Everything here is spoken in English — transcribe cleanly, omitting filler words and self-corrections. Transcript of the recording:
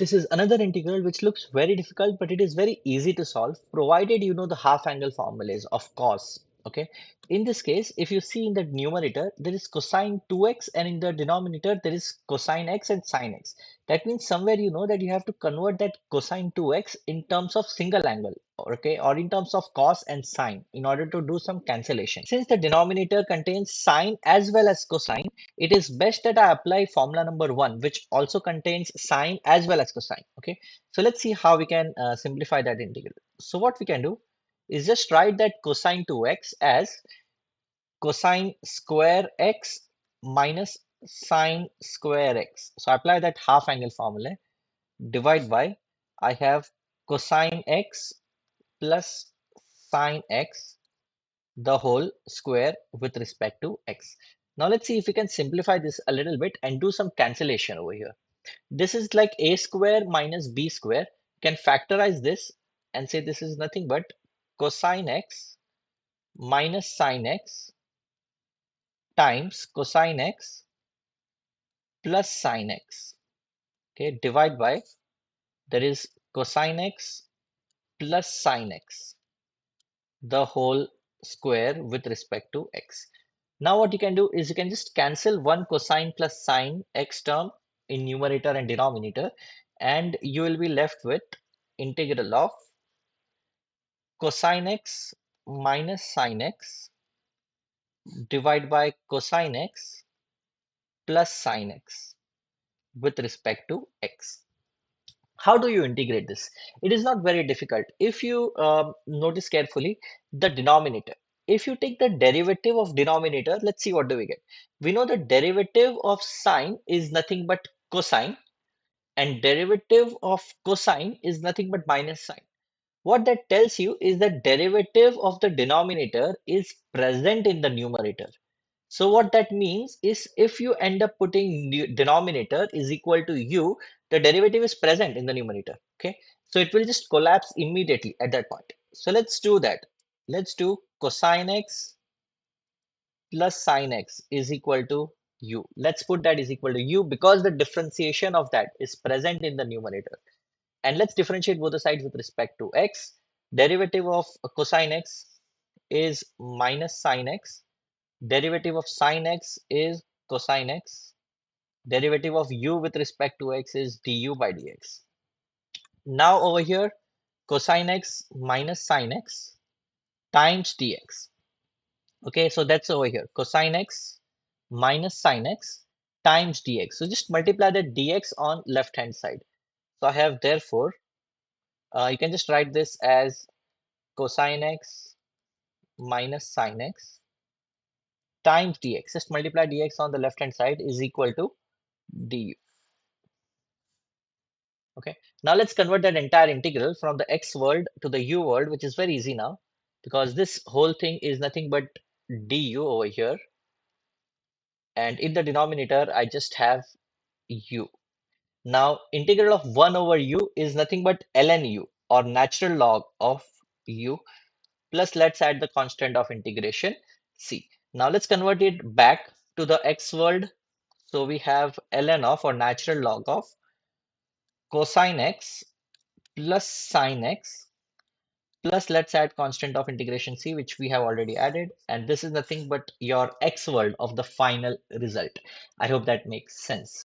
This is another integral which looks very difficult, but it is very easy to solve, provided you know the half angle formulas of cos. Okay. In this case, if you see in the numerator, there is cosine 2x, and in the denominator, there is cosine x and sine x. That means somewhere you know that you have to convert that cosine 2x in terms of single angle, okay, or in terms of cos and sine in order to do some cancellation. Since the denominator contains sine as well as cosine, it is best that I apply formula number 1, which also contains sine as well as cosine. Okay, so let's see how we can simplify that integral. So what we can do is just write that cosine 2x as cosine square x minus sine square x. So I apply that half angle formula, divide by, I have cosine x plus sine x the whole square with respect to x. Now let's see if we can simplify this a little bit and do some cancellation over here. This is like a square minus b square. You can factorize this and say this is nothing but cosine x minus sine x times cosine x plus sine x. Okay, divide by, there is cosine x plus sine x the whole square with respect to x. Now what you can do is you can just cancel one cosine plus sine x term in numerator and denominator, and you will be left with integral of cosine x minus sine x divided by cosine x plus sine x with respect to x. How do you integrate this? It is not very difficult. If you notice carefully the denominator, if you take the derivative of denominator, let's see what do we get. We know the derivative of sine is nothing but cosine, and derivative of cosine is nothing but minus sine. What that tells you is that derivative of the denominator is present in the numerator. So what that means is if you end up putting denominator is equal to u, the derivative is present in the numerator. Okay, so it will just collapse immediately at that point. So let's do that. Let's do cosine x plus sine x is equal to u. Let's put that is equal to u because the differentiation of that is present in the numerator. And let's differentiate both the sides with respect to x. Derivative of cosine x is minus sine x. Derivative of sine x is cosine x. Derivative of u with respect to x is du by dx. Now over here, cosine x minus sine x times dx. Okay, so that's over here. Cosine x minus sine x times dx. So just multiply the dx on left hand side. So I have therefore, you can just write this as cosine x minus sine x times dx. Just multiply dx on the left hand side is equal to du. Okay, now let's convert that entire integral from the x world to the u world, which is very easy now because this whole thing is nothing but du over here, and in the denominator I just have u. Now integral of 1 over u is nothing but ln u, or natural log of u, plus let's add the constant of integration c. Now let's convert it back to the x world. So we have ln of, or natural log of, cosine x plus sine x, plus let's add constant of integration c, which we have already added, and this is nothing but your x world of the final result. I hope that makes sense.